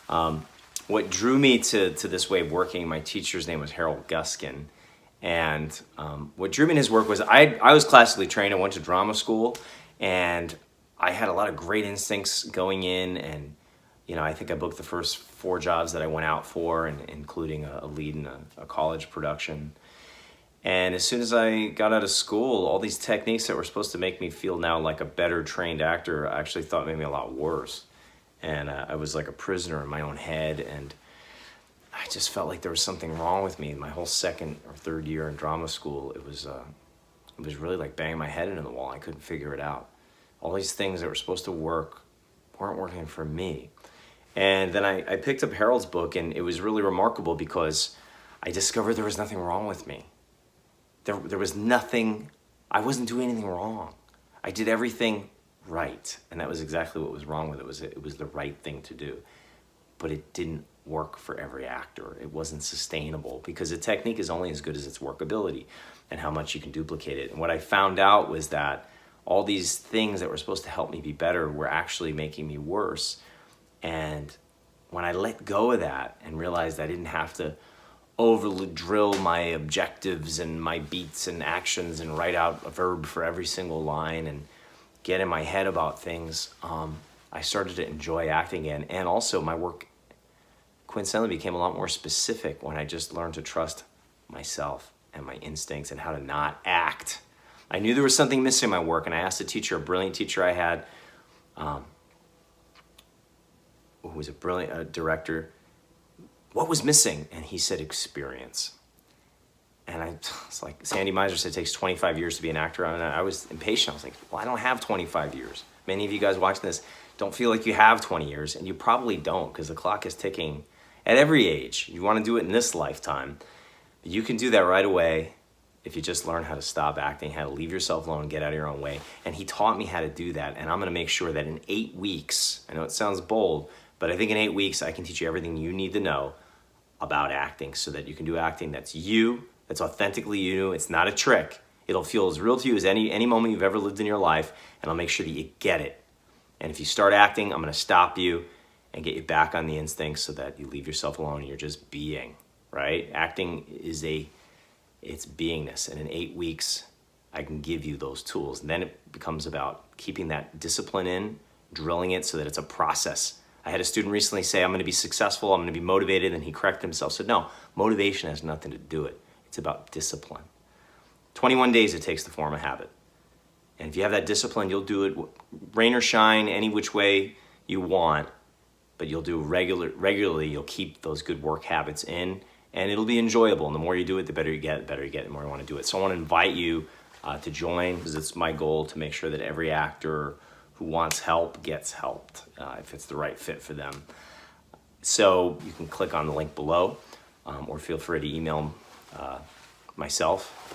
What drew me to this way of working, my teacher's name was Harold Guskin. And what drew me in his work was I was classically trained. I went to drama school, and I had a lot of great instincts going in. And I think I booked the first 4 jobs that I went out for, and including a lead in a college production. And as soon as I got out of school, all these techniques that were supposed to make me feel now like a better trained actor, I actually thought made me a lot worse. And I was like a prisoner in my own head, and I just felt like there was something wrong with me. My whole second or third year in drama school, it was really like banging my head into the wall. I couldn't figure it out. All these things that were supposed to work weren't working for me. And then I picked up Harold's book, and it was really remarkable because I discovered there was nothing wrong with me. There was nothing, I wasn't doing anything wrong. I did everything right, and that was exactly what was wrong with it. It was the right thing to do, but it didn't work for every actor. It wasn't sustainable because a technique is only as good as its workability and how much you can duplicate it. And what I found out was that all these things that were supposed to help me be better were actually making me worse. And when I let go of that and realized I didn't have to overly drill my objectives and my beats and actions and write out a verb for every single line and get in my head about things, I started to enjoy acting again. And also my work coincidentally became a lot more specific when I just learned to trust myself and my instincts and how to not act. I knew there was something missing in my work, and I asked a teacher, a brilliant teacher I had, who was a brilliant director, what was missing? And he said experience. And I was like, Sandy Meiser said it takes 25 years to be an actor. And I was impatient. I was like, well, I don't have 25 years. Many of you guys watching this don't feel like you have 20 years, and you probably don't, because the clock is ticking at every age. You want to do it in this lifetime. But you can do that right away if you just learn how to stop acting, how to leave yourself alone and get out of your own way. And he taught me how to do that, and I'm going to make sure that in 8 weeks, I know it sounds bold, but I think in 8 weeks I can teach you everything you need to know about acting so that you can do acting that's you, that's authentically you. It's not a trick. It'll feel as real to you as any moment you've ever lived in your life, and I'll make sure that you get it. And if you start acting, I'm going to stop you and get you back on the instincts so that you leave yourself alone and you're just being, right? Acting is it's beingness, and in 8 weeks I can give you those tools. And then it becomes about keeping that discipline in, drilling it so that it's a process. I had a student recently say, I'm going to be successful, I'm going to be motivated, and he corrected himself, said, no, motivation has nothing to do with it. It's about discipline. 21 days it takes to form a habit. And if you have that discipline, you'll do it rain or shine, any which way you want, but you'll do regularly, you'll keep those good work habits in, and it'll be enjoyable. And the more you do it, the better you get, the more you want to do it. So I want to invite you to join, because it's my goal to make sure that every actor who wants help gets helped if it's the right fit for them. So you can click on the link below, or feel free to email myself.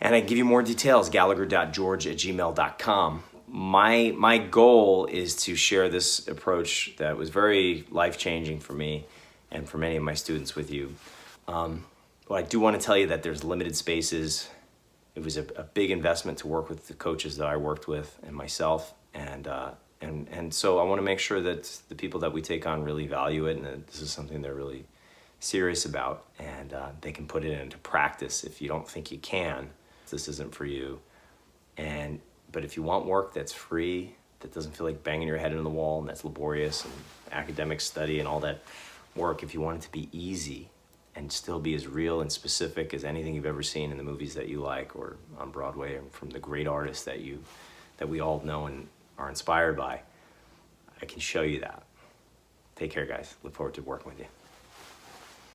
And I can give you more details, gallagher.george@gmail.com. My goal is to share this approach that was very life-changing for me and for many of my students with you. Well, I do want to tell you that there's limited spaces. It was a big investment to work with the coaches that I worked with and myself. And so I want to make sure that the people that we take on really value it, and that this is something they're really serious about, and they can put it into practice. If you don't think you can, this isn't for you. But if you want work that's free, that doesn't feel like banging your head into the wall, and that's laborious, and academic study and all that work, if you want it to be easy and still be as real and specific as anything you've ever seen in the movies that you like, or on Broadway, or from the great artists that we all know and are inspired by, I can show you that. Take care, guys. Look forward to working with you.